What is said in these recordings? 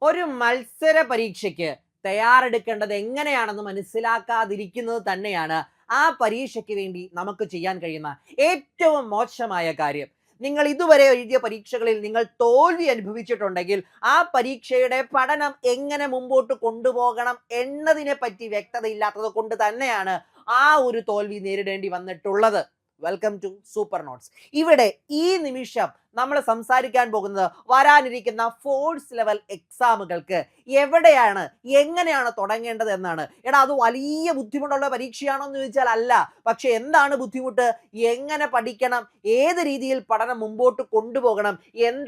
ഒരു മത്സര പരീക്ഷയ്ക്ക് തയ്യാറെടുക്കേണ്ടത് എങ്ങനെയാണെന്ന് മനസ്സിലാക്കാതിരിക്കുന്നത് തന്നെയാണ് ആ പരീക്ഷയ്ക്ക് വേണ്ടി നമുക്ക് ചെയ്യാൻ കഴിയുന്ന ഏറ്റവും മോശമായ കാര്യം. നിങ്ങൾ ഇതുവരെ എഴുതിയ പരീക്ഷകളിൽ നിങ്ങൾ തോൽവി അനുഭവിച്ചിട്ടുണ്ടെങ്കിൽ ആ പരീക്ഷയുടെ പഠനം എങ്ങനെ മുമ്പോട്ട് കൊണ്ടുപോകണം എന്നതിനെ പറ്റി വ്യക്തതയില്ലാത്തത് കൊണ്ട് തന്നെയാണ് ആ ഒരു തോൽവി നേരിടേണ്ടി വന്നിട്ടുള്ളത്. Welcome to super notes. ഇവിടെ ഈ നിമിഷം നമ്മൾ സംസാരിക്കാൻ പോകുന്നത് വരാനിരിക്കുന്ന ഫോഴ്സ് ലെവൽ എക്സാമുകൾക്ക് എവിടെയാണ് എങ്ങനെയാണ് തുടങ്ങേണ്ടത് എന്നാണ്. എടാ, അത് വലിയ ബുദ്ധിമുട്ടുള്ള പരീക്ഷയാണോ എന്ന് ചോദിച്ചാൽ അല്ല. പക്ഷെ എന്താണ് ബുദ്ധിമുട്ട്, എങ്ങനെ പഠിക്കണം, ഏത് രീതിയിൽ പഠനം മുമ്പോട്ട് കൊണ്ടുപോകണം,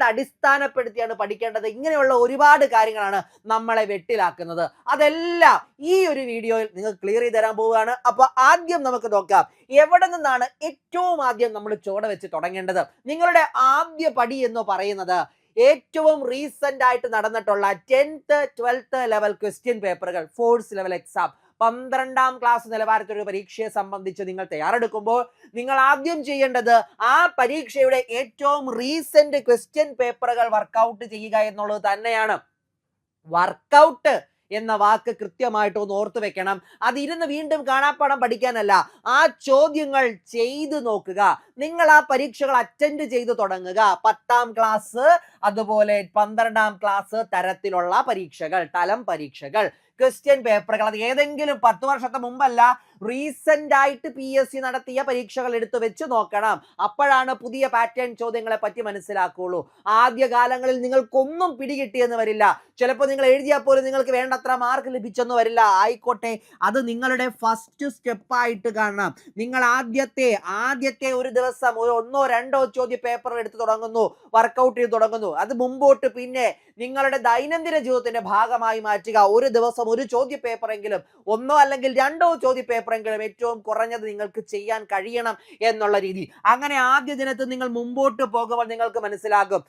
അടിസ്ഥാനപ്പെടുത്തിയാണ് പഠിക്കേണ്ടത്, ഇങ്ങനെയുള്ള ഒരുപാട് കാര്യങ്ങളാണ് നമ്മളെ വെട്ടിലാക്കുന്നത്. അതെല്ലാം ഈ ഒരു വീഡിയോയിൽ നിങ്ങൾക്ക് ക്ലിയർ ചെയ്ത് തരാൻ പോവുകയാണ്. അപ്പൊ ആദ്യം നമുക്ക് നോക്കാം എവിടെ നിന്നാണ് ഏറ്റവും ആദ്യം നമ്മൾ ചുവട് വെച്ച് തുടങ്ങേണ്ടത്. നിങ്ങളുടെ ആദ്യ പടി എന്ന് പറയുന്നത് ഏറ്റവും റീസെന്റ് ആയിട്ട് നടന്നിട്ടുള്ള 10th 12th ലെവൽ ക്വസ്റ്റ്യൻ പേപ്പറുകൾ, ഫോഴ്സ് ലെവൽ എക്സാം 12ാം ക്ലാസ് നിലവാരത്തിലുള്ള പരീക്ഷയെ സംബന്ധിച്ച് നിങ്ങൾ തയ്യാറെടുക്കുമ്പോൾ നിങ്ങൾ ആദ്യം ചെയ്യേണ്ടത് ആ പരീക്ഷയുടെ ഏറ്റവും റീസെന്റ് ക്വസ്റ്റ്യൻ പേപ്പറുകൾ വർക്കൗട്ട് ചെയ്യുക എന്നുള്ളത് തന്നെയാണ്. വർക്കൗട്ട് എന്ന വാക്ക് കൃത്യമായിട്ട് ഒന്ന് ഓർത്തു വെക്കണം. അതിരുന്ന് വീണ്ടും കാണാപ്പാഠം പഠിക്കാനല്ല, ആ ചോദ്യങ്ങൾ ചെയ്തു നോക്കുക. നിങ്ങൾ ആ പരീക്ഷകൾ അറ്റൻഡ് ചെയ്തു തുടങ്ങുക. 10ാം ക്ലാസ് അതുപോലെ 12ാം ക്ലാസ് തരത്തിലുള്ള പരീക്ഷകൾ, തലം പരീക്ഷകൾ, ക്വസ്റ്റ്യൻ പേപ്പറുകൾ, അത് ഏതെങ്കിലും 10 വർഷത്തെ മുമ്പല്ല, റീസെന്റ് ആയിട്ട് PSC നടത്തിയ പരീക്ഷകൾ എടുത്തു വെച്ച് നോക്കണം. അപ്പോഴാണ് പുതിയ പാറ്റേൺ ചോദ്യങ്ങളെ പറ്റി മനസ്സിലാക്കുള്ളൂ. ആദ്യ കാലങ്ങളിൽ നിങ്ങൾക്കൊന്നും പിടികിട്ടിയെന്ന് വരില്ല. ചിലപ്പോൾ നിങ്ങൾ എഴുതിയാൽ പോലും നിങ്ങൾക്ക് വേണ്ടത്ര മാർക്ക് ലഭിച്ചെന്ന് വരില്ല. ആയിക്കോട്ടെ, അത് നിങ്ങളുടെ ഫസ്റ്റ് സ്റ്റെപ്പായിട്ട് കാണണം. നിങ്ങൾ ആദ്യത്തെ ഒരു ദിവസം ഒരു 1-2 ചോദ്യ പേപ്പർ എടുത്ത് തുടങ്ങുന്നു, വർക്കൗട്ട് ചെയ്ത് തുടങ്ങുന്നു. അത് മുമ്പോട്ട് പിന്നെ നിങ്ങളുടെ ദൈനംദിന ജീവിതത്തിന്റെ ഭാഗമായി മാറ്റുക. ഒരു ദിവസം ഒരു ചോദ്യ പേപ്പറെങ്കിലും, 1 അല്ലെങ്കിൽ 2 ചോദ്യ പേപ്പറെങ്കിലും ഏറ്റവും കുറഞ്ഞത് നിങ്ങൾക്ക് ചെയ്യാൻ കഴിയണം എന്നുള്ള രീതി. അങ്ങനെ ആദ്യ ദിനത്തിൽ നിങ്ങൾ മുമ്പോട്ട് പോകുമ്പോൾ നിങ്ങൾക്ക് മനസ്സിലാകും,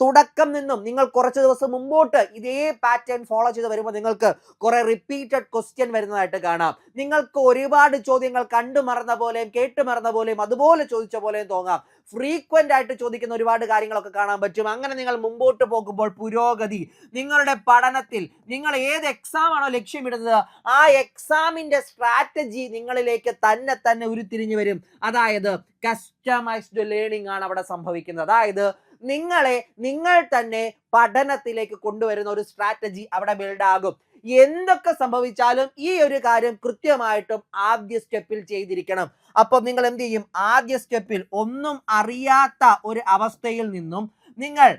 തുടക്കം നിന്നും നിങ്ങൾ കുറച്ച് ദിവസം മുമ്പോട്ട് ഇതേ പാറ്റേൺ ഫോളോ ചെയ്ത് വരുമ്പോൾ നിങ്ങൾക്ക് കുറെ റിപ്പീറ്റഡ് ക്വസ്റ്റ്യൻ വരുന്നതായിട്ട് കാണാം. നിങ്ങൾക്ക് ഒരുപാട് ചോദ്യങ്ങൾ കണ്ടു മറന്ന പോലെയും കേട്ടു മറന്ന പോലെയും അതുപോലെ ചോദിച്ച പോലെയും തോന്നാം. ഫ്രീക്വന്റ് ആയിട്ട് ചോദിക്കുന്ന ഒരുപാട് കാര്യങ്ങളൊക്കെ കാണാൻ പറ്റും. അങ്ങനെ നിങ്ങൾ മുമ്പോട്ട് പോകുമ്പോൾ പുരോഗതി, നിങ്ങളുടെ പഠനത്തിൽ നിങ്ങൾ ഏത് എക്സാം ആണോ ലക്ഷ്യമിടുന്നത് ആ എക്സാമിന്റെ സ്ട്രാറ്റജി നിങ്ങളിലേക്ക് തന്നെ ഉരുത്തിരിഞ്ഞു വരും. അതായത് കസ്റ്റമൈസ്ഡ് ലേണിംഗ് ആണ് അവിടെ സംഭവിക്കുന്നത്. അതായത് നിങ്ങൾ തന്നെ പഠനത്തിലേക്ക് കൊണ്ടുവരുന്ന ഒരു സ്ട്രാറ്റജി അവിടെ ബിൽഡ് ആകും. എന്തൊക്കെ സംഭവിച്ചാലും ഈ ഒരു കാര്യം കൃത്യമായിട്ടും ആദ്യ സ്റ്റെപ്പിൽ ചെയ്തിരിക്കണം. അപ്പൊ നിങ്ങൾ എന്ത് ചെയ്യും, ആദ്യ സ്റ്റെപ്പിൽ ഒന്നും അറിയാത്ത ഒരു അവസ്ഥയിൽ നിന്നും നിങ്ങൾ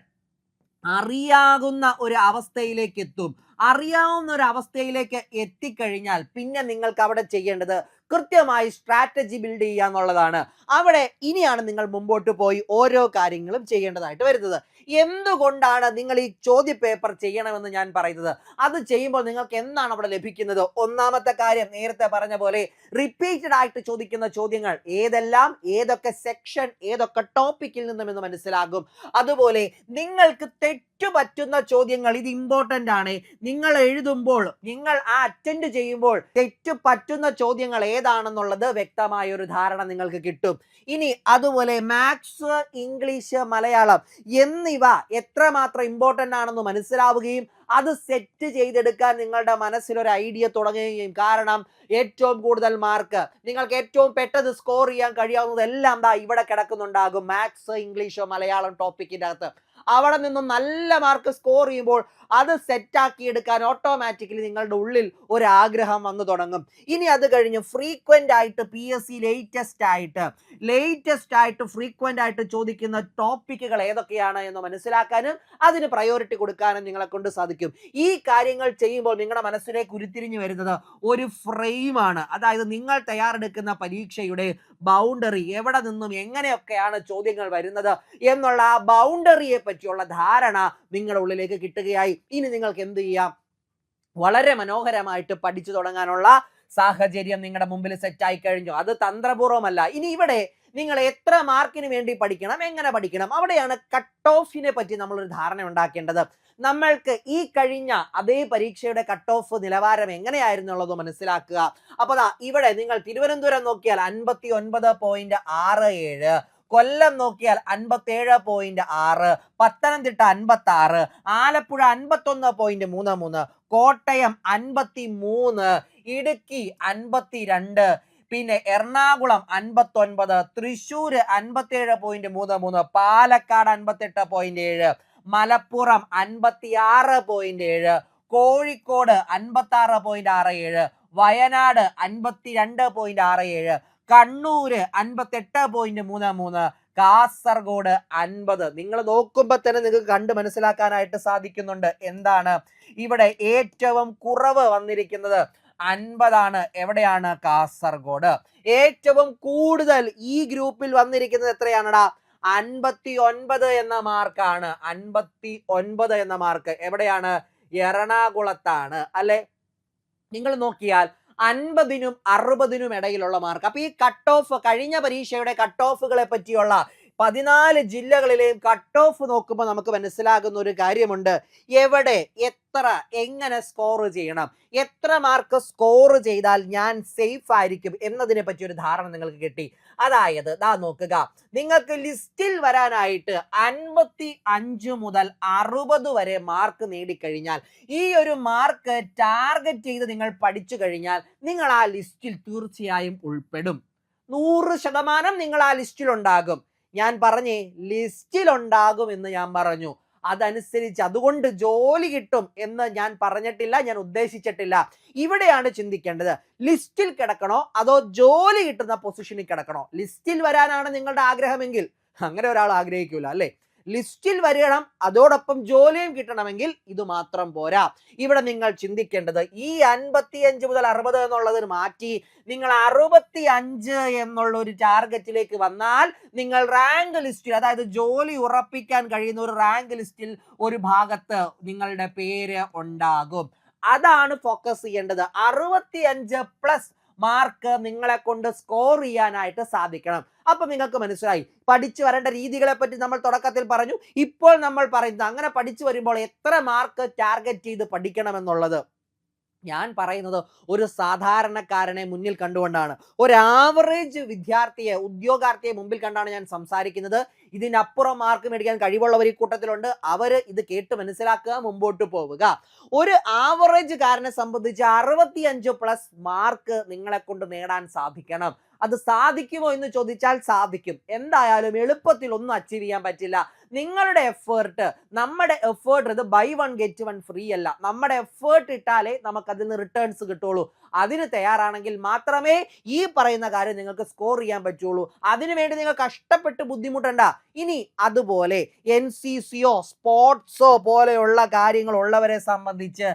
അറിയാവുന്ന ഒരു അവസ്ഥയിലേക്ക് എത്തും. അറിയാവുന്ന ഒരു അവസ്ഥയിലേക്ക് എത്തിക്കഴിഞ്ഞാൽ പിന്നെ നിങ്ങൾക്ക് അവിടെ ചെയ്യേണ്ടത് കൃത്യമായി സ്ട്രാറ്റജി ബിൽഡ് ചെയ്യുക എന്നുള്ളതാണ്. അവിടെ ഇനിയാണ് നിങ്ങൾ മുമ്പോട്ട് പോയി ഓരോ കാര്യങ്ങളും ചെയ്യേണ്ടതായിട്ട് വരുന്നത്. എന്തുകൊണ്ടാണ് നിങ്ങൾ ഈ ചോദ്യ പേപ്പർ ചെയ്യണമെന്ന് ഞാൻ പറയുന്നത്? അത് ചെയ്യുമ്പോൾ നിങ്ങൾക്ക് എന്താണ് അവിടെ ലഭിക്കുന്നത്? ഒന്നാമത്തെ കാര്യം, നേരത്തെ പറഞ്ഞ പോലെ റിപ്പീറ്റഡ് ആയിട്ട് ചോദിക്കുന്ന ചോദ്യങ്ങൾ ഏതെല്ലാം, ഏതൊക്കെ സെക്ഷൻ, ഏതൊക്കെ ടോപ്പിക്കിൽ നിന്നും എന്ന് മനസ്സിലാകും. അതുപോലെ നിങ്ങൾക്ക് തെറ്റുപറ്റുന്ന ചോദ്യങ്ങൾ, ഇത് ഇമ്പോർട്ടന്റ് ആണ്. നിങ്ങൾ എഴുതുമ്പോൾ, നിങ്ങൾ ആ അറ്റൻഡ് ചെയ്യുമ്പോൾ തെറ്റുപറ്റുന്ന ചോദ്യങ്ങൾ ഏതാണെന്നുള്ളത് വ്യക്തമായ ഒരു ധാരണ നിങ്ങൾക്ക് കിട്ടും. ഇനി അതുപോലെ മാത്സ്, ഇംഗ്ലീഷ്, മലയാളം എന്നിവ എത്രമാത്രം ഇമ്പോർട്ടന്റ് ആണെന്ന് മനസ്സിലാവുകയും അത് സെറ്റ് ചെയ്തെടുക്കാൻ നിങ്ങളുടെ മനസ്സിൽ ഒരു ഐഡിയ തുടങ്ങുകയും. കാരണം ഏറ്റവും കൂടുതൽ മാർക്ക് നിങ്ങൾക്ക് ഏറ്റവും പെട്ടെന്ന് സ്കോർ ചെയ്യാൻ കഴിയാവുന്നതെല്ലാം ഇവിടെ കിടക്കുന്നുണ്ടാകും. മാത്സ്, ഇംഗ്ലീഷ്, മലയാളം ടോപ്പിക്കിന്റെ അകത്ത് അവിടെ നിന്നും നല്ല മാർക്ക് സ്കോർ ചെയ്യുമ്പോൾ അത് സെറ്റാക്കി എടുക്കാൻ ഓട്ടോമാറ്റിക്കലി നിങ്ങളുടെ ഉള്ളിൽ ഒരു ആഗ്രഹം വന്നു തുടങ്ങും. ഇനി അത് കഴിഞ്ഞ് ഫ്രീക്വന്റ് ആയിട്ട് PSC ലേറ്റസ്റ്റ് ആയിട്ട് ഫ്രീക്വന്റ് ആയിട്ട് ചോദിക്കുന്ന ടോപ്പിക്കുകൾ ഏതൊക്കെയാണ് എന്ന് മനസ്സിലാക്കാനും അതിന് പ്രയോറിറ്റി കൊടുക്കാനും നിങ്ങളെ കൊണ്ട് സാധിക്കും. ഈ കാര്യങ്ങൾ ചെയ്യുമ്പോൾ നിങ്ങളുടെ മനസ്സിലേക്ക് ഉരുത്തിരിഞ്ഞു വരുന്നത് ഒരു ഫ്രെയിമാണ്. അതായത് നിങ്ങൾ തയ്യാറെടുക്കുന്ന പരീക്ഷയുടെ ബൗണ്ടറി, എവിടെ നിന്നും എങ്ങനെയൊക്കെയാണ് ചോദ്യങ്ങൾ വരുന്നത് എന്നുള്ള ആ ബൗണ്ടറിയെ പറ്റിയുള്ള ധാരണ നിങ്ങളുടെ ഉള്ളിലേക്ക് കിട്ടുകയായി. ഇനി നിങ്ങൾക്ക് എന്ത് ചെയ്യാം, വളരെ മനോഹരമായിട്ട് പഠിച്ചു തുടങ്ങാനുള്ള സാഹചര്യം നിങ്ങളുടെ മുമ്പിൽ സെറ്റ് ആയി കഴിഞ്ഞു. അത് തന്ത്രപൂർവ്വമല്ല. ഇനി ഇവിടെ നിങ്ങൾ എത്ര മാർക്കിന് വേണ്ടി പഠിക്കണം, എങ്ങനെ പഠിക്കണം, അവിടെയാണ് കട്ട് ഓഫിനെ പറ്റി നമ്മളൊരു ധാരണ ഉണ്ടാക്കേണ്ടത്. നമ്മൾക്ക് ഈ കഴിഞ്ഞ അതേ പരീക്ഷയുടെ കട്ട് ഓഫ് നിലവാരം എങ്ങനെയായിരുന്നുള്ളത് മനസ്സിലാക്കുക. അപ്പൊ ഇവിടെ നിങ്ങൾ തിരുവനന്തപുരം നോക്കിയാൽ 59.67, കൊല്ലം നോക്കിയാൽ 57.6, പത്തനംതിട്ട 56, ആലപ്പുഴ 51.33, കോട്ടയം 53, ഇടുക്കി 52, പിന്നെ എറണാകുളം 59, തൃശ്ശൂർ 57.33, പാലക്കാട് 58.7, മലപ്പുറം 56.7, കോഴിക്കോട് 56.67, വയനാട് 52.67, കണ്ണൂര് 58.33, കാസർഗോഡ് 50. നിങ്ങൾ നോക്കുമ്പോൾ തന്നെ നിങ്ങൾക്ക് കണ്ട് മനസ്സിലാക്കാനായിട്ട് സാധിക്കുന്നുണ്ട് എന്താണ് ഇവിടെ ഏറ്റവും കുറവ് വന്നിരിക്കുന്നത് 50 എവിടെയാണ്? കാസർഗോഡ്. ഏറ്റവും കൂടുതൽ ഈ ഗ്രൂപ്പിൽ വന്നിരിക്കുന്നത് എത്രയാണടാ? 59 എന്ന മാർക്കാണ്. 59 എന്ന മാർക്ക് എവിടെയാണ്? എറണാകുളത്താണ് അല്ലെ? നിങ്ങൾ നോക്കിയാൽ 50നും 60നും ഇടയിലുള്ള മാർക്ക്. അപ്പൊ ഈ കട്ട് ഓഫ്, കഴിഞ്ഞ പരീക്ഷയുടെ കട്ട് ഓഫുകളെ പറ്റിയുള്ള 14 ജില്ലകളിലെയും കട്ട് ഓഫ് നോക്കുമ്പോൾ നമുക്ക് മനസ്സിലാകുന്ന ഒരു കാര്യമുണ്ട്. എവിടെ എത്ര എങ്ങനെ സ്കോർ ചെയ്യണം, എത്ര മാർക്ക് സ്കോർ ചെയ്താൽ ഞാൻ സേഫ് ആയിരിക്കും എന്നതിനെ പറ്റി ഒരു ധാരണ നിങ്ങൾക്ക് കിട്ടി. അതായത് ദാ നോക്കുക, നിങ്ങൾക്ക് ലിസ്റ്റിൽ വരാനായിട്ട് 55 മുതൽ 60 വരെ മാർക്ക് നേടിക്കഴിഞ്ഞാൽ, ഈ ഒരു മാർക്ക് ടാർഗറ്റ് ചെയ്ത് നിങ്ങൾ പഠിച്ചു കഴിഞ്ഞാൽ നിങ്ങൾ ആ ലിസ്റ്റിൽ തീർച്ചയായും ഉൾപ്പെടും. 100% നിങ്ങൾ ആ ലിസ്റ്റിൽ ഉണ്ടാകും. ഞാൻ പറഞ്ഞേ ലിസ്റ്റിൽ ഉണ്ടാകും എന്ന് ഞാൻ പറഞ്ഞു. അതനുസരിച്ച് അതുകൊണ്ട് ജോലി കിട്ടും എന്ന് ഞാൻ പറഞ്ഞിട്ടില്ല, ഞാൻ ഉദ്ദേശിച്ചിട്ടില്ല. ഇവിടെയാണ് ചിന്തിക്കേണ്ടത്. ലിസ്റ്റിൽ കിടക്കണോ അതോ ജോലി കിട്ടുന്ന പൊസിഷനിൽ കിടക്കണോ? ലിസ്റ്റിൽ വരാനാണ് നിങ്ങളുടെ ആഗ്രഹമെങ്കിൽ അങ്ങനെ ഒരാൾ ആഗ്രഹിക്കൂല അല്ലേ? ലിസ്റ്റിൽ വരണം, അതോടൊപ്പം ജോലിയും കിട്ടണമെങ്കിൽ ഇത് മാത്രം പോരാ. ഇവിടെ നിങ്ങൾ ചിന്തിക്കേണ്ടത് ഈ 55 മുതൽ 60 എന്നുള്ളതിന് മാറ്റി നിങ്ങൾ 65 എന്നുള്ള ഒരു ടാർഗറ്റിലേക്ക് വന്നാൽ നിങ്ങൾ റാങ്ക് ലിസ്റ്റിൽ, അതായത് ജോലി ഉറപ്പിക്കാൻ കഴിയുന്ന ഒരു റാങ്ക് ലിസ്റ്റിൽ ഒരു ഭാഗത്ത് നിങ്ങളുടെ പേര് ഉണ്ടാകും. അതാണ് ഫോക്കസ് ചെയ്യേണ്ടത്. 65+ മാർക്ക് നിങ്ങളെ കൊണ്ട് സ്കോർ ചെയ്യാനായിട്ട് സാധിക്കണം. അപ്പൊ നിങ്ങൾക്ക് മനസ്സിലായി പഠിച്ചു വരേണ്ട രീതികളെ പറ്റി നമ്മൾ തുടക്കത്തിൽ പറഞ്ഞു. ഇപ്പോൾ നമ്മൾ പറയുന്നത് അങ്ങനെ പഠിച്ചു വരുമ്പോൾ എത്ര മാർക്ക് ടാർഗറ്റ് ചെയ്ത് പഠിക്കണം എന്നുള്ളത്. ഞാൻ പറയുന്നത് ഒരു സാധാരണക്കാരനെ മുന്നിൽ കണ്ടുകൊണ്ടാണ്, ഒരു ആവറേജ് വിദ്യാർത്ഥിയെ, ഉദ്യോഗാർത്ഥിയെ മുമ്പിൽ കണ്ടാണ് ഞാൻ സംസാരിക്കുന്നത്. ഇതിനപ്പുറം മാർക്ക് മേടിക്കാൻ കഴിവുള്ളവർ ഈ കൂട്ടത്തിലുണ്ട്. അവര് ഇത് കേട്ട് മനസ്സിലാക്കുക, മുമ്പോട്ട് പോവുക. ഒരു ആവറേജ് കാരനെ സംബന്ധിച്ച് 65+ മാർക്ക് നിങ്ങളെ കൊണ്ട് നേടാൻ സാധിക്കണം. അത് സാധിക്കുമോ എന്ന് ചോദിച്ചാൽ സാധിക്കും. എന്തായാലും എളുപ്പത്തിൽ ഒന്നും അച്ചീവ് ചെയ്യാൻ പറ്റില്ല. നിങ്ങളുടെ എഫേർട്ട്, നമ്മുടെ എഫേർട്ട്, ഇത് ബൈ 1 ഗെറ്റ് 1 ഫ്രീ അല്ല. നമ്മുടെ എഫേർട്ട് ഇട്ടാലേ നമുക്ക് അതിന് റിട്ടേൺസ് കിട്ടുള്ളൂ. അതിന് തയ്യാറാണെങ്കിൽ മാത്രമേ ഈ പറയുന്ന കാര്യം നിങ്ങൾക്ക് സ്കോർ ചെയ്യാൻ പറ്റുള്ളൂ. അതിനുവേണ്ടി നിങ്ങൾ കഷ്ടപ്പെട്ട് ബുദ്ധിമുട്ടണ്ട. ഇനി അതുപോലെ NCCയോ സ്പോർട്സോ പോലെയുള്ള കാര്യങ്ങൾ ഉള്ളവരെ സംബന്ധിച്ച്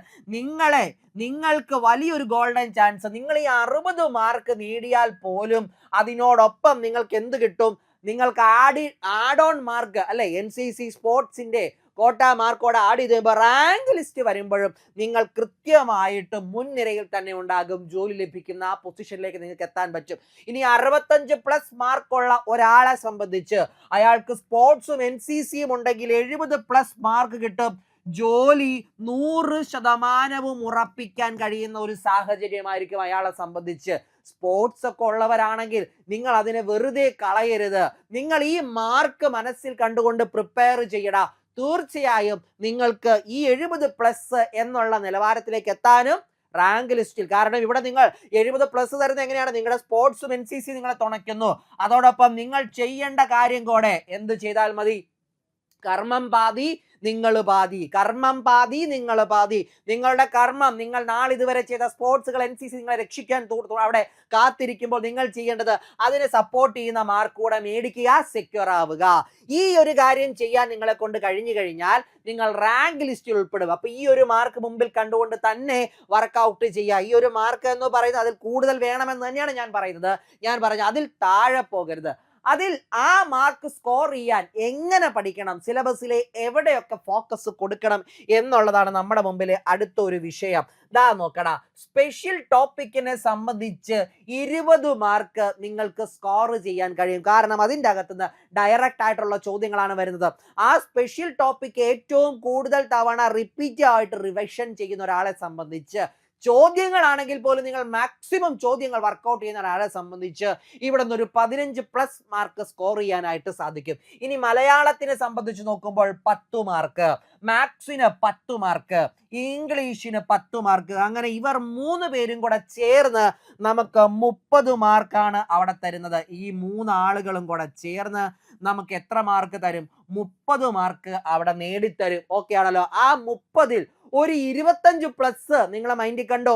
നിങ്ങൾക്ക് വലിയൊരു ഗോൾഡൻ ചാൻസ്. നിങ്ങൾ ഈ 60 മാർക്ക് നേടിയാൽ പോലും അതിനോടൊപ്പം നിങ്ങൾക്ക് എന്ത് കിട്ടും? നിങ്ങൾക്ക് ആഡ് ഓൺ മാർക്ക് അല്ലെ, NCC സ്പോർട്സിന്റെ കോട്ട മാർക്കോടെ ആഡ് ചെയ്ത് റാങ്ക് ലിസ്റ്റ് വരുമ്പോഴും നിങ്ങൾ കൃത്യമായിട്ട് മുൻനിരയിൽ തന്നെ ഉണ്ടാകും. ജോലി ലഭിക്കുന്ന ആ പൊസിഷനിലേക്ക് നിങ്ങൾക്ക് എത്താൻ പറ്റും. ഇനി 65+ മാർക്കുള്ള ഒരാളെ സംബന്ധിച്ച് അയാൾക്ക് സ്പോർട്സും NCCയും ഉണ്ടെങ്കിൽ 70+ മാർക്ക് കിട്ടും. ജോലി 100% ഉറപ്പിക്കാൻ കഴിയുന്ന ഒരു സാഹചര്യമായിരിക്കും അയാളെ സംബന്ധിച്ച്. സ്പോർട്സ് ഒക്കെ ഉള്ളവരാണെങ്കിൽ നിങ്ങൾ അതിനെ വെറുതെ കളയരുത്. നിങ്ങൾ ഈ മാർക്ക് മനസ്സിൽ കണ്ടുകൊണ്ട് പ്രിപ്പയർ ചെയ്യടാ. തീർച്ചയായും നിങ്ങൾക്ക് ഈ 70+ എന്നുള്ള നിലവാരത്തിലേക്ക് എത്താനും റാങ്ക് ലിസ്റ്റിൽ, കാരണം ഇവിടെ നിങ്ങൾ 70+ തരുന്നത് എങ്ങനെയാണ്? നിങ്ങളുടെ സ്പോർട്സും NCC നിങ്ങളെ തുണയ്ക്കുന്നു. അതോടൊപ്പം നിങ്ങൾ ചെയ്യേണ്ട കാര്യം കൂടെ എന്ത് ചെയ്താൽ മതി? കർമ്മം പാതി നിങ്ങൾ പാതി, കർമ്മം പാതി നിങ്ങൾ പാതി. നിങ്ങളുടെ കർമ്മം, നിങ്ങൾ നാളിതുവരെ ചെയ്ത സ്പോർട്സുകൾ NCC നിങ്ങളെ രക്ഷിക്കാൻ അവിടെ കാത്തിരിക്കുമ്പോൾ നിങ്ങൾ ചെയ്യേണ്ടത് അതിനെ സപ്പോർട്ട് ചെയ്യുന്ന മാർക്ക് കൂടെ മേടിക്കുക, സെക്യൂർ ആവുക. ഈ ഒരു കാര്യം ചെയ്യാൻ നിങ്ങളെ കൊണ്ട് കഴിഞ്ഞു കഴിഞ്ഞാൽ നിങ്ങൾ റാങ്ക് ലിസ്റ്റിൽ ഉൾപ്പെടും. അപ്പൊ ഈ ഒരു മാർക്ക് മുമ്പിൽ കണ്ടുകൊണ്ട് തന്നെ വർക്കൗട്ട് ചെയ്യുക. ഈ ഒരു മാർക്ക് എന്ന് പറയുന്നത് അതിൽ കൂടുതൽ വേണമെന്ന് തന്നെയാണ് ഞാൻ പറയുന്നത്. ഞാൻ പറഞ്ഞു അതിൽ താഴെ പോകരുത്. അതിൽ ആ മാർക്ക് സ്കോർ ചെയ്യാൻ എങ്ങനെ പഠിക്കണം, സിലബസിലെ എവിടെയൊക്കെ ഫോക്കസ് കൊടുക്കണം എന്നുള്ളതാണ് നമ്മുടെ മുമ്പിൽ അടുത്ത ഒരു വിഷയം. ദാ നോക്കടാ, സ്പെഷ്യൽ ടോപ്പിക്കിനെ സംബന്ധിച്ച് 20 മാർക്ക് നിങ്ങൾക്ക് സ്കോർ ചെയ്യാൻ കഴിയും. കാരണം അതിൻ്റെ അകത്തുനിന്ന് ഡയറക്റ്റ് ആയിട്ടുള്ള ചോദ്യങ്ങളാണ് വരുന്നത്. ആ സ്പെഷ്യൽ ടോപ്പിക് ഏറ്റവും കൂടുതൽ തവണ റിപ്പീറ്റ് ആയിട്ട് റിവിഷൻ ചെയ്യുന്ന ഒരാളെ സംബന്ധിച്ച് ചോദ്യങ്ങളാണെങ്കിൽ പോലും നിങ്ങൾ മാക്സിമം ചോദ്യങ്ങൾ വർക്കൗട്ട് ചെയ്യുന്ന ഒരാളെ സംബന്ധിച്ച് ഇവിടെ നിന്ന് ഒരു 15+ മാർക്ക് സ്കോർ ചെയ്യാനായിട്ട് സാധിക്കും. ഇനി മലയാളത്തിനെ സംബന്ധിച്ച് നോക്കുമ്പോൾ 10 മാർക്ക്, മാത്സിന് 10 മാർക്ക്, ഇംഗ്ലീഷിന് 10 മാർക്ക്. അങ്ങനെ ഇവർ 3 പേരും കൂടെ ചേർന്ന് നമുക്ക് 30 മാർക്കാണ് അവിടെ തരുന്നത്. ഈ 3 ആളുകളും കൂടെ ചേർന്ന് നമുക്ക് എത്ര മാർക്ക് തരും? 30 മാർക്ക് അവിടെ നേടിത്തരും. ഓക്കെ ആണല്ലോ? ആ 30-ൽ ഒരു 25+ നിങ്ങളെ മൈൻഡിൽ കണ്ടോ?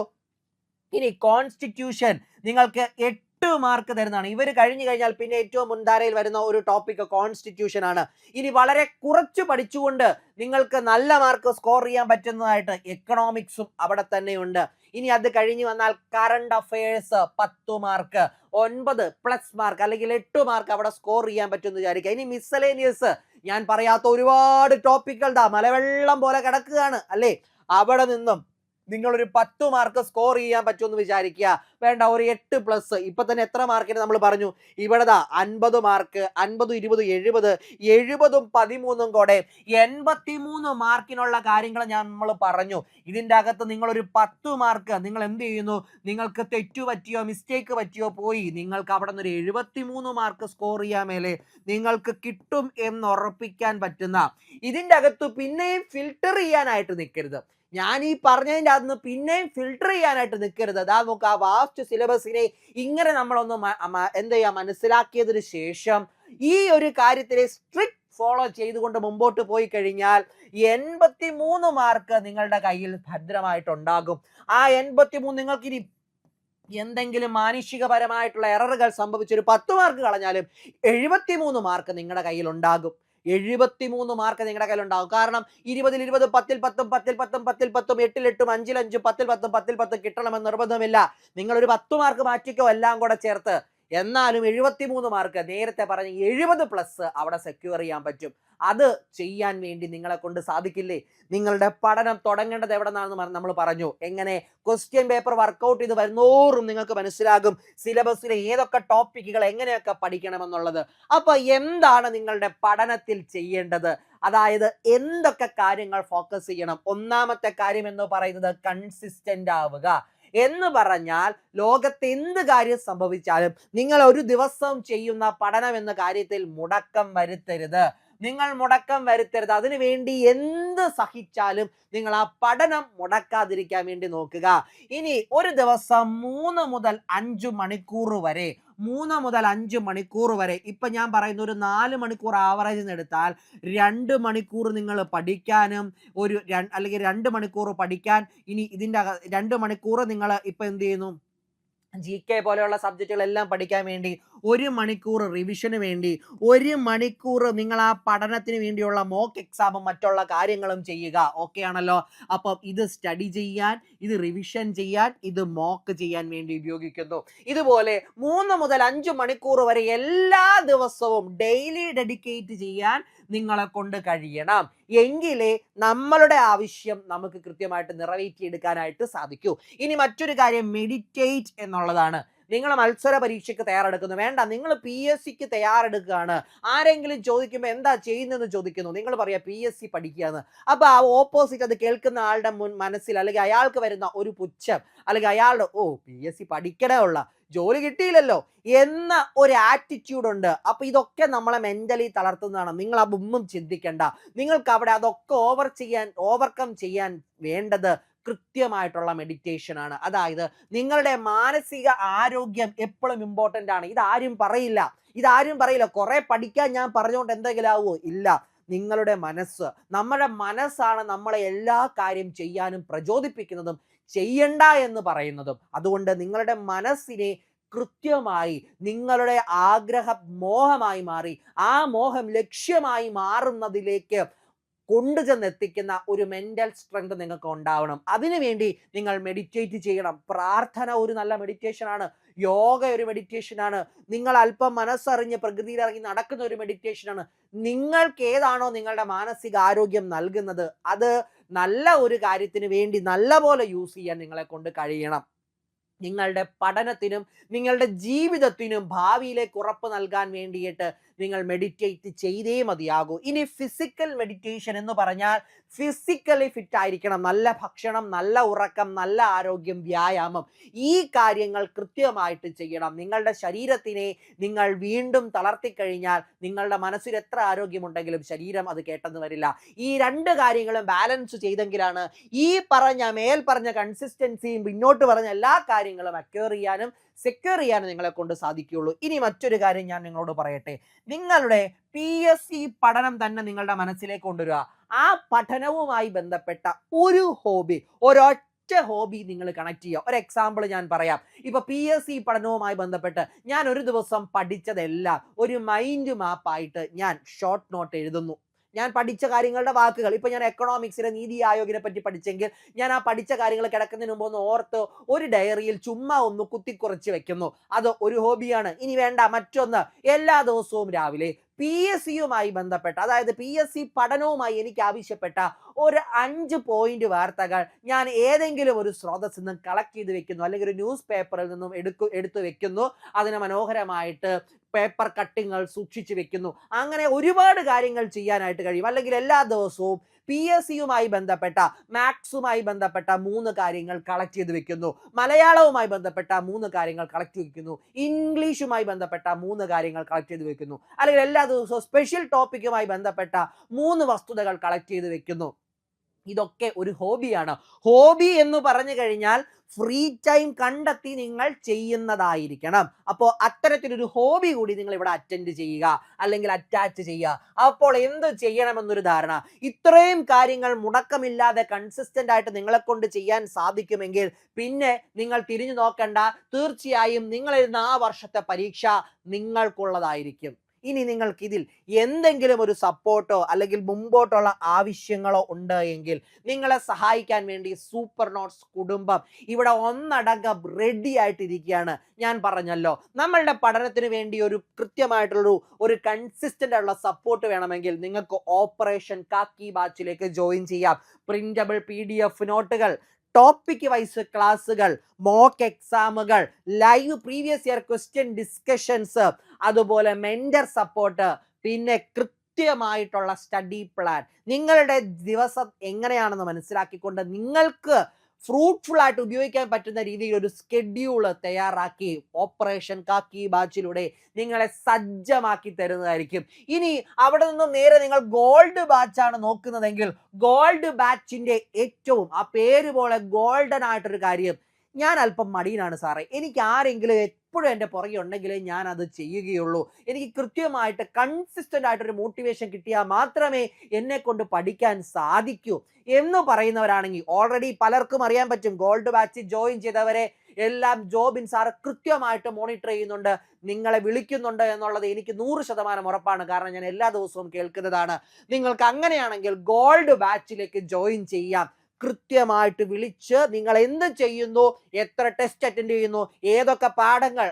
ഇനി കോൺസ്റ്റിറ്റ്യൂഷൻ നിങ്ങൾക്ക് 8 മാർക്ക് തരുന്നതാണ്. ഇവർ കഴിഞ്ഞു കഴിഞ്ഞാൽ പിന്നെ ഏറ്റവും മുൻധാരയിൽ വരുന്ന ഒരു ടോപ്പിക് കോൺസ്റ്റിറ്റ്യൂഷൻ ആണ്. ഇനി വളരെ കുറച്ച് പഠിച്ചുകൊണ്ട് നിങ്ങൾക്ക് നല്ല മാർക്ക് സ്കോർ ചെയ്യാൻ പറ്റുന്നതായിട്ട് എക്കണോമിക്സും അവിടെ തന്നെയുണ്ട്. ഇനി അത് കഴിഞ്ഞു വന്നാൽ കറണ്ട് അഫയേഴ്സ് 10 മാർക്ക്, 9+ മാർക്ക് അല്ലെങ്കിൽ 8 മാർക്ക് അവിടെ സ്കോർ ചെയ്യാൻ പറ്റുമെന്ന് വിചാരിക്കുക. ഇനി മിസ്സലേനിയസ്, ഞാൻ പറയാത്ത ഒരുപാട് ടോപ്പിക്കുകൾ മലവെള്ളം പോലെ കിടക്കുകയാണ് അല്ലേ? അവിടെ നിന്നും നിങ്ങളൊരു 10 മാർക്ക് സ്കോർ ചെയ്യാൻ പറ്റുമെന്ന് വിചാരിക്കുക. വേണ്ട, ഒരു 8+. ഇപ്പൊ തന്നെ എത്ര മാർക്കിന് നമ്മൾ പറഞ്ഞു? ഇവിടെ 50 മാർക്ക്, 50, 20, 70, 70ഉം 13ഉം കൂടെ 83 മാർക്കിനുള്ള കാര്യങ്ങൾ നമ്മൾ പറഞ്ഞു. ഇതിൻ്റെ അകത്ത് നിങ്ങളൊരു 10 മാർക്ക് നിങ്ങൾ എന്ത് ചെയ്യുന്നു? നിങ്ങൾക്ക് തെറ്റു പറ്റിയോ മിസ്റ്റേക്ക് പറ്റിയോ പോയി നിങ്ങൾക്ക് അവിടെ നിന്ന് ഒരു 73 മാർക്ക് സ്കോർ ചെയ്യാൻ മേലെ നിങ്ങൾക്ക് കിട്ടും എന്ന് ഉറപ്പിക്കാൻ പറ്റുന്ന, ഇതിൻ്റെ അകത്ത് പിന്നെയും ഫിൽട്ടർ ചെയ്യാനായിട്ട് നിൽക്കരുത്. ഞാൻ ഈ പറഞ്ഞതിൻ്റെ അകത്ത് പിന്നെയും ഫിൽട്ടർ ചെയ്യാനായിട്ട് നിൽക്കരുത്. അതാ നമുക്ക് ആ വാസ്റ്റ് സിലബസിനെ ഇങ്ങനെ നമ്മളൊന്ന് എന്ത് ചെയ്യാം, മനസ്സിലാക്കിയതിന് ശേഷം ഈ ഒരു കാര്യത്തിലെ സ്ട്രിക്റ്റ് ഫോളോ ചെയ്തുകൊണ്ട് മുമ്പോട്ട് പോയി കഴിഞ്ഞാൽ 83 മാർക്ക് നിങ്ങളുടെ കയ്യിൽ ഭദ്രമായിട്ടുണ്ടാകും. ആ 83 നിങ്ങൾക്ക് ഇനി എന്തെങ്കിലും മാനുഷികപരമായിട്ടുള്ള എററുകൾ സംഭവിച്ചൊരു 10 മാർക്ക് കളഞ്ഞാലും 73 മാർക്ക് നിങ്ങളുടെ കയ്യിൽ ഉണ്ടാകും. 73 മാർക്ക് നിങ്ങളുടെ കയ്യിലുണ്ടാകും. കാരണം 20-ൽ 20, 10-ൽ 10, 10-ൽ 10, 10-ൽ 10, 8-ൽ 8, 5-ൽ 5, 10-ൽ 10, 10-ൽ 10 കിട്ടണമെന്ന് നിർബന്ധമില്ല. നിങ്ങളൊരു 10 മാർക്ക് മാറ്റിക്കോ എല്ലാം കൂടെ ചേർത്ത്. എന്നാലും 73 മാർക്ക്, നേരത്തെ പറഞ്ഞ 70+ അവിടെ സെക്യൂർ ചെയ്യാൻ പറ്റും. അത് ചെയ്യാൻ വേണ്ടി നിങ്ങളെ കൊണ്ട് സാധിക്കില്ലേ? നിങ്ങളുടെ പഠനം തുടങ്ങേണ്ടത് എവിടെ നിന്നാണെന്ന് നമ്മൾ പറഞ്ഞു. എങ്ങനെ? ക്വസ്റ്റ്യൻ പേപ്പർ വർക്കൗട്ട് ചെയ്ത് വരുന്നോറും നിങ്ങൾക്ക് മനസ്സിലാകും സിലബസിലെ ഏതൊക്കെ ടോപ്പിക്കുകൾ എങ്ങനെയൊക്കെ പഠിക്കണമെന്നുള്ളത്. അപ്പൊ എന്താണ് നിങ്ങളുടെ പഠനത്തിൽ ചെയ്യേണ്ടത്? അതായത് എന്തൊക്കെ കാര്യങ്ങൾ ഫോക്കസ് ചെയ്യണം? ഒന്നാമത്തെ കാര്യം എന്ന് പറയുന്നത് കൺസിസ്റ്റന്റ് ആവുക എന്ന് പറഞ്ഞാൽ ലോകത്ത് എന്ത് കാര്യം സംഭവിച്ചാലും നിങ്ങൾ ഒരു ദിവസം ചെയ്യുന്ന പഠനം എന്ന കാര്യത്തിൽ മുടക്കം വരുത്തരുത്. നിങ്ങൾ മുടക്കം വരുത്തരുത്. അതിനു വേണ്ടി എന്ത് സഹിച്ചാലും നിങ്ങൾ ആ പഠനം മുടക്കാതിരിക്കാൻ വേണ്ടി നോക്കുക. ഇനി ഒരു ദിവസം 3 മുതൽ 5 മണിക്കൂർ വരെ 3 മുതൽ 5 മണിക്കൂർ വരെ, ഇപ്പൊ ഞാൻ പറയുന്ന ഒരു 4 മണിക്കൂർ ആവറേജ് എടുത്താൽ 2 മണിക്കൂർ നിങ്ങൾ പഠിക്കാനും അല്ലെങ്കിൽ 2 മണിക്കൂർ പഠിക്കാൻ, ഇനി ഇതിൻ്റെ 2 മണിക്കൂർ നിങ്ങൾ ഇപ്പൊ എന്ത് ചെയ്യുന്നു? GK പോലെയുള്ള സബ്ജക്റ്റുകളെല്ലാം പഠിക്കാൻ വേണ്ടി 1 മണിക്കൂർ റിവിഷന് വേണ്ടി, 1 മണിക്കൂർ നിങ്ങൾ ആ പഠനത്തിന് വേണ്ടിയുള്ള മോക്ക് എക്സാമും മറ്റുള്ള കാര്യങ്ങളും ചെയ്യുക. ഓക്കെ ആണല്ലോ? അപ്പം ഇത് സ്റ്റഡി ചെയ്യാൻ, ഇത് റിവിഷൻ ചെയ്യാൻ, ഇത് മോക്ക് ചെയ്യാൻ വേണ്ടി ഉപയോഗിക്കുന്നു. ഇതുപോലെ 3 മുതൽ 5 മണിക്കൂർ വരെ എല്ലാ ദിവസവും ഡെയിലി ഡെഡിക്കേറ്റ് ചെയ്യാൻ നിങ്ങളെ കൊണ്ട് കഴിയണം. എങ്കിലേ നമ്മളുടെ ആവശ്യം നമുക്ക് കൃത്യമായിട്ട് നിറവേറ്റിയെടുക്കാനായിട്ട് സാധിക്കൂ. ഇനി മറ്റൊരു കാര്യം മെഡിറ്റേറ്റ് എന്നുള്ളതാണ്. നിങ്ങൾ മത്സര പരീക്ഷയ്ക്ക് തയ്യാറെടുക്കുന്നു, വേണ്ട, നിങ്ങൾ PSCക്ക് തയ്യാറെടുക്കുകയാണ്. ആരെങ്കിലും ചോദിക്കുമ്പോൾ എന്താ ചെയ്യുന്നതെന്ന് ചോദിക്കുന്നു, നിങ്ങൾ പറയാ PSC പഠിക്കുകയെന്ന്. അപ്പൊ ആ ഓപ്പോസിറ്റ് അത് കേൾക്കുന്ന ആളുടെ മനസ്സിൽ അല്ലെങ്കിൽ അയാൾക്ക് വരുന്ന ഒരു പുച്ഛം, അല്ലെങ്കിൽ അയാളുടെ PSC പഠിക്കണേ ഉള്ള, ജോലി കിട്ടിയില്ലല്ലോ എന്ന ഒരു ആറ്റിറ്റ്യൂഡ് ഉണ്ട്. അപ്പൊ ഇതൊക്കെ നമ്മളെ മെന്റലി തളർത്തുന്നതാണ്. നിങ്ങൾ അതൊന്നും ചിന്തിക്കണ്ട. നിങ്ങൾക്ക് അവിടെ അതൊക്കെ ഓവർകം ചെയ്യാൻ വേണ്ടത് കൃത്യമായിട്ടുള്ള മെഡിറ്റേഷൻ ആണ്. അതായത് നിങ്ങളുടെ മാനസിക ആരോഗ്യം എപ്പോഴും ഇമ്പോർട്ടന്റ് ആണ്. ഇതാരും പറയില്ല. കുറെ പഠിക്കാൻ ഞാൻ പറഞ്ഞുകൊണ്ട് എന്തെങ്കിലും ആവുമോ? ഇല്ല. നിങ്ങളുടെ മനസ്സ്, നമ്മുടെ മനസ്സാണ് നമ്മളെ എല്ലാ കാര്യം ചെയ്യാനും പ്രചോദിപ്പിക്കുന്നതും ചെയ്യണ്ട എന്ന് പറയുന്നതും. അതുകൊണ്ട് നിങ്ങളുടെ മനസ്സിനെ കൃത്യമായി നിങ്ങളുടെ ആഗ്രഹം മോഹമായി മാറി ആ മോഹം ലക്ഷ്യമായി മാറുന്നതിലേക്ക് കൊണ്ടുചെന്നെത്തിക്കുന്ന ഒരു മെന്റൽ സ്ട്രെങ്ത് നിങ്ങൾക്ക് ഉണ്ടാവണം. അതിനുവേണ്ടി നിങ്ങൾ മെഡിറ്റേറ്റ് ചെയ്യണം. പ്രാർത്ഥന ഒരു നല്ല മെഡിറ്റേഷൻ ആണ്. യോഗ ഒരു മെഡിറ്റേഷൻ ആണ്. നിങ്ങൾ അല്പം മനസ്സറിഞ്ഞ് പ്രകൃതിയിൽ ഇറങ്ങി നടക്കുന്ന ഒരു മെഡിറ്റേഷൻ ആണ്. നിങ്ങൾക്ക് ഏതാണോ നിങ്ങളുടെ മാനസിക ആരോഗ്യം നൽകുന്നത് അത് നല്ല ഒരു കാര്യത്തിന് വേണ്ടി നല്ല പോലെ യൂസ് ചെയ്യാൻ നിങ്ങളെ കൊണ്ട് കഴിയണം. നിങ്ങളുടെ പഠനത്തിനും നിങ്ങളുടെ ജീവിതത്തിനും ഭാവിയിലേക്ക് ഉറപ്പ് നൽകാൻ വേണ്ടിയിട്ട് നിങ്ങൾ മെഡിറ്റേറ്റ് ചെയ്തേ മതിയാകൂ. ഇനി ഫിസിക്കൽ മെഡിറ്റേഷൻ എന്ന് പറഞ്ഞാൽ ഫിസിക്കലി ഫിറ്റ് ആയിരിക്കണം. നല്ല ഭക്ഷണം, നല്ല ഉറക്കം, നല്ല ആരോഗ്യം, വ്യായാമം, ഈ കാര്യങ്ങൾ കൃത്യമായിട്ട് ചെയ്യണം. നിങ്ങളുടെ ശരീരത്തിനെ നിങ്ങൾ വീണ്ടും തളർത്തിക്കഴിഞ്ഞാൽ നിങ്ങളുടെ മനസ്സിൽ എത്ര ആരോഗ്യമുണ്ടെങ്കിലും ശരീരം അത് കേട്ടെന്ന് വരില്ല. ഈ രണ്ട് കാര്യങ്ങളും ബാലൻസ് ചെയ്തെങ്കിലാണ് ഈ മേൽ പറഞ്ഞ കൺസിസ്റ്റൻസിയും പിന്നോട്ട് പറഞ്ഞ എല്ലാ കാര്യങ്ങളും അക്വയർ ചെയ്യാനും സെക്യൂർ ചെയ്യാനും നിങ്ങളെ കൊണ്ട് സാധിക്കുകയുള്ളൂ. ഇനി മറ്റൊരു കാര്യം ഞാൻ നിങ്ങളോട് പറയട്ടെ. നിങ്ങളുടെ PSC പഠനം തന്നെ നിങ്ങളുടെ മനസ്സിലേക്ക് കൊണ്ടുവരിക. ആ പഠനവുമായി ബന്ധപ്പെട്ട ഒരു ഹോബി, ഒരൊറ്റ ഹോബി നിങ്ങൾ കണക്ട് ചെയ്യുക. ഒരു എക്സാമ്പിൾ ഞാൻ പറയാം. ഇപ്പൊ PSC പഠനവുമായി ബന്ധപ്പെട്ട് ഞാൻ ഒരു ദിവസം പഠിച്ചതെല്ലാം ഒരു മൈൻഡ് മാപ്പായിട്ട് ഞാൻ ഷോർട്ട് നോട്ട് എഴുതുന്നു. ഞാൻ പഠിച്ച കാര്യങ്ങളുടെ വാക്കുകൾ, ഇപ്പൊ ഞാൻ എക്കണോമിക്സിലെ നീതി ആയോഗിനെ പറ്റി പഠിച്ചെങ്കിൽ ഞാൻ ആ പഠിച്ച കാര്യങ്ങൾ കിടക്കുന്നതിന് മുമ്പ് ഒന്ന് ഓർത്ത് ഒരു ഡയറിയിൽ ചുമ്മാ ഒന്ന് കുത്തിക്കുറച്ച് വെക്കുന്നു. അത് ഒരു ഹോബിയാണ്. ഇനി വേണ്ട മറ്റൊന്ന്, എല്ലാ ദിവസവും രാവിലെ PSCയുമായി ബന്ധപ്പെട്ട, അതായത് PSC പഠനവുമായി എനിക്ക് ആവശ്യപ്പെട്ട ഒരു 5 പോയിന്റ് വാർത്തകൾ ഞാൻ ഏതെങ്കിലും ഒരു സ്രോതസ്സിൽ നിന്നും കളക്ട് ചെയ്ത് വെക്കുന്നു, അല്ലെങ്കിൽ ഒരു ന്യൂസ് പേപ്പറിൽ നിന്നും എടുത്തു വെക്കുന്നു. അതിനെ മനോഹരമായിട്ട് പേപ്പർ കട്ടിങ്ങൾ സൂക്ഷിച്ചു വെക്കുന്നു. അങ്ങനെ ഒരുപാട് കാര്യങ്ങൾ ചെയ്യാനായിട്ട് കഴിയും. അല്ലെങ്കിൽ എല്ലാ ദിവസവും PSCയുമായി ബന്ധപ്പെട്ട, മാത്സുമായി ബന്ധപ്പെട്ട 3 കാര്യങ്ങൾ കളക്ട് ചെയ്ത് വെക്കുന്നു, മലയാളവുമായി ബന്ധപ്പെട്ട 3 കാര്യങ്ങൾ കളക്ട് ചെയ്ത് വെക്കുന്നു, ഇംഗ്ലീഷുമായി ബന്ധപ്പെട്ട 3 കാര്യങ്ങൾ കളക്ട് ചെയ്ത് വെക്കുന്നു, അല്ലെങ്കിൽ എല്ലാ ദിവസവും സ്പെഷ്യൽ ടോപ്പിക്കുമായി ബന്ധപ്പെട്ട 3 വസ്തുതകൾ കളക്ട് ചെയ്ത് വെക്കുന്നു. ഇതൊക്കെ ഒരു ഹോബിയാണ്. ഹോബി എന്ന് പറഞ്ഞു കഴിഞ്ഞാൽ ഫ്രീ ടൈം കണ്ടെത്തി നിങ്ങൾ ചെയ്യുന്നതായിരിക്കണം. അപ്പോൾ അത്തരത്തിലൊരു ഹോബി കൂടി നിങ്ങൾ ഇവിടെ അറ്റൻഡ് ചെയ്യുക, അല്ലെങ്കിൽ അറ്റാച്ച് ചെയ്യുക. അപ്പോൾ എന്ത് ചെയ്യണമെന്നൊരു ധാരണ. ഇത്രയും കാര്യങ്ങൾ മുടക്കമില്ലാതെ കൺസിസ്റ്റന്റ് ആയിട്ട് നിങ്ങളെ കൊണ്ട് ചെയ്യാൻ സാധിക്കുമെങ്കിൽ പിന്നെ നിങ്ങൾ തിരിഞ്ഞു നോക്കണ്ട. തീർച്ചയായും നിങ്ങൾ എഴുതുന്ന ആ വർഷത്തെ പരീക്ഷ നിങ്ങൾക്കുള്ളതായിരിക്കും. ഇനി നിങ്ങൾക്ക് ഇതിൽ എന്തെങ്കിലും ഒരു സപ്പോർട്ടോ അല്ലെങ്കിൽ മുമ്പോട്ടുള്ള ആവശ്യങ്ങളോ ഉണ്ട് എങ്കിൽ നിങ്ങളെ സഹായിക്കാൻ വേണ്ടി സൂപ്പർ നോട്ട്സ് കുടുംബം ഇവിടെ ഒന്നടങ്കം റെഡി ആയിട്ടിരിക്കുകയാണ്. ഞാൻ പറഞ്ഞല്ലോ, നമ്മളുടെ പഠനത്തിന് വേണ്ടി ഒരു കൃത്യമായിട്ടുള്ള ഒരു കൺസിസ്റ്റന്റ് ആയിട്ടുള്ള സപ്പോർട്ട് വേണമെങ്കിൽ നിങ്ങൾക്ക് ഓപ്പറേഷൻ കാക്കി ബാച്ചിലേക്ക് ജോയിൻ ചെയ്യാം. പ്രിന്റബിൾ PDF നോട്ടുകൾ, ടോപ്പിക് വൈസ് ക്ലാസ്സുകൾ, മോക്ക് എക്സാമുകൾ, live previous year question discussions, അതുപോലെ മെന്റർ സപ്പോർട്ട്, പിന്നെ കൃത്യമായിട്ടുള്ള സ്റ്റഡി പ്ലാൻ. നിങ്ങളുടെ ദിവസം എങ്ങനെയാണെന്ന് മനസ്സിലാക്കിക്കൊണ്ട് നിങ്ങൾക്ക് ഫ്രൂട്ട്ഫുൾ ആയിട്ട് ഉപയോഗിക്കാൻ പറ്റുന്ന രീതിയിൽ ഒരു സ്കെഡ്യൂൾ തയ്യാറാക്കി ഓപ്പറേഷൻ കാക്കി ബാച്ചിലൂടെ നിങ്ങളെ സജ്ജമാക്കി തരുന്നതായിരിക്കും. ഇനി അവിടെ നിന്നും നേരെ നിങ്ങൾ ഗോൾഡ് ബാച്ചാണ് നോക്കുന്നതെങ്കിൽ ഗോൾഡ് ബാച്ചിന്റെ ഏറ്റവും, ആ പേര് പോലെ ഗോൾഡൻ ആയിട്ടൊരു കാര്യം, ഞാൻ അല്പം മടിയനാണ് സാറേ, എനിക്ക് ആരെങ്കിലും എപ്പോഴും എൻ്റെ പുറകെ ഉണ്ടെങ്കിലേ ഞാൻ അത് ചെയ്യുകയുള്ളൂ, എനിക്ക് കൃത്യമായിട്ട് കൺസിസ്റ്റന്റ് ആയിട്ടൊരു മോട്ടിവേഷൻ കിട്ടിയാൽ മാത്രമേ എന്നെ കൊണ്ട് പഠിക്കാൻ സാധിക്കൂ എന്ന് പറയുന്നവരാണെങ്കിൽ ഓൾറെഡി പലർക്കും അറിയാൻ പറ്റും. ഗോൾഡ് ബാച്ച് ജോയിൻ ചെയ്തവരെ എല്ലാം ജോബിൻ സാർ കൃത്യമായിട്ട് മോണിറ്റർ ചെയ്യുന്നുണ്ട്, നിങ്ങളെ വിളിക്കുന്നുണ്ട് എന്നുള്ളത് എനിക്ക് 100% ഉറപ്പാണ്. കാരണം ഞാൻ എല്ലാ ദിവസവും കേൾക്കുന്നതാണ്. നിങ്ങൾക്ക് അങ്ങനെയാണെങ്കിൽ ഗോൾഡ് ബാച്ചിലേക്ക് ജോയിൻ ചെയ്യാം. കൃത്യമായിട്ട് വിളിച്ച് നിങ്ങൾ എന്ത് ചെയ്യുന്നു, എത്ര ടെസ്റ്റ് അറ്റൻഡ് ചെയ്യുന്നു, ഏതൊക്കെ പാഠങ്ങൾ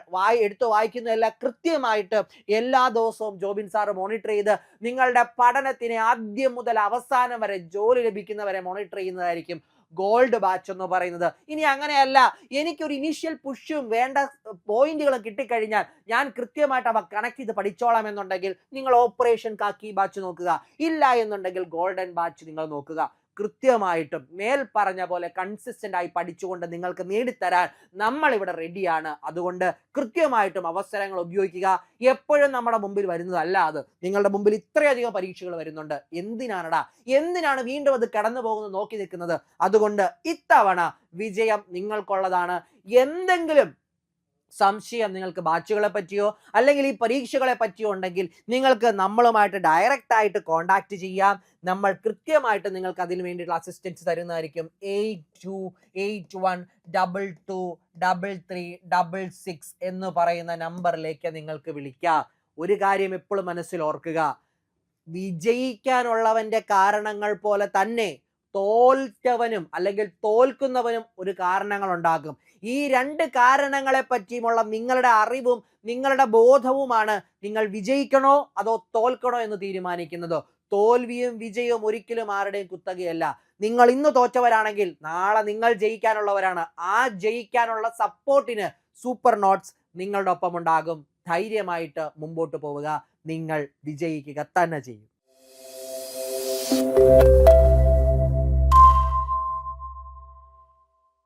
എടുത്ത് വായിക്കുന്നു, എല്ലാം കൃത്യമായിട്ട് എല്ലാ ദിവസവും ജോബിൻ സാർ മോണിറ്റർ ചെയ്ത് നിങ്ങളുടെ പഠനത്തിനെ ആദ്യം മുതൽ അവസാനം വരെ ജോലി ലഭിക്കുന്നവരെ മോണിറ്റർ ചെയ്യുന്നതായിരിക്കും ഗോൾഡ് ബാച്ച് എന്ന് പറയുന്നത്. ഇനി അങ്ങനെയല്ല, എനിക്കൊരു ഇനീഷ്യൽ പുഷും വേണ്ട പോയിന്റുകളും കിട്ടിക്കഴിഞ്ഞാൽ ഞാൻ കൃത്യമായിട്ട് അവ കണക്ട് ചെയ്ത് പഠിച്ചോളാം എന്നുണ്ടെങ്കിൽ നിങ്ങൾ ഓപ്പറേഷൻ കാക്കി ബാച്ച് നോക്കുക. ഇല്ല എന്നുണ്ടെങ്കിൽ ഗോൾഡൻ ബാച്ച് നിങ്ങൾ നോക്കുക. കൃത്യമായിട്ടും മേൽ പറഞ്ഞ പോലെ കൺസിസ്റ്റന്റ് ആയി പഠിച്ചുകൊണ്ട് നിങ്ങൾക്ക് നേടിത്തരാൻ നമ്മൾ ഇവിടെ റെഡിയാണ്. അതുകൊണ്ട് കൃത്യമായിട്ടും അവസരങ്ങൾ ഉപയോഗിക്കുക. എപ്പോഴും നമ്മുടെ മുമ്പിൽ വരുന്നതല്ല അത്. നിങ്ങളുടെ മുമ്പിൽ ഇത്രയധികം പരീക്ഷകൾ വരുന്നുണ്ട്, എന്തിനാണ് വീണ്ടും അത് കടന്നു പോകുന്നത് നോക്കി നിൽക്കുന്നത്? അതുകൊണ്ട് ഇത്തവണ വിജയം നിങ്ങൾക്കുള്ളതാണ്. എന്തെങ്കിലും സംശയം നിങ്ങൾക്ക് ബാച്ചുകളെ പറ്റിയോ അല്ലെങ്കിൽ ഈ പരീക്ഷകളെ പറ്റിയോ ഉണ്ടെങ്കിൽ നിങ്ങൾക്ക് നമ്മളുമായിട്ട് ഡയറക്റ്റ് ആയിട്ട് കോണ്ടാക്ട് ചെയ്യാം. നമ്മൾ കൃത്യമായിട്ട് നിങ്ങൾക്ക് അതിന് വേണ്ടിയിട്ടുള്ള അസിസ്റ്റൻസ് തരുന്നതായിരിക്കും. 8281223366 എന്ന് പറയുന്ന നമ്പറിലേക്ക് നിങ്ങൾക്ക് വിളിക്കാം. ഒരു കാര്യം എപ്പോഴും മനസ്സിൽ ഓർക്കുക, വിജയിക്കാനുള്ളവന്റെ കാരണങ്ങൾ പോലെ തന്നെ തോൽറ്റവനും അല്ലെങ്കിൽ തോൽക്കുന്നവനും ഒരു കാരണങ്ങൾ ഉണ്ടാകും. ഈ 2 കാരണങ്ങളെ പറ്റിയുമുള്ള നിങ്ങളുടെ അറിവും നിങ്ങളുടെ ബോധവുമാണ് നിങ്ങൾ വിജയിക്കണോ അതോ തോൽക്കണോ എന്ന് തീരുമാനിക്കുന്നത്. തോൽവിയും വിജയവും ഒരിക്കലും ആരുടെയും കുത്തകയല്ല. നിങ്ങൾ ഇന്ന് തോറ്റവരാണെങ്കിൽ നാളെ നിങ്ങൾ ജയിക്കാനുള്ളവരാണ്. ആ ജയിക്കാനുള്ള സപ്പോർട്ടിന് സൂപ്പർ നോട്ട്സ് നിങ്ങളുടെ ഒപ്പം ഉണ്ടാകും. ധൈര്യമായിട്ട് മുമ്പോട്ട് പോവുക. നിങ്ങൾ വിജയിക്കുക തന്നെ ചെയ്യും.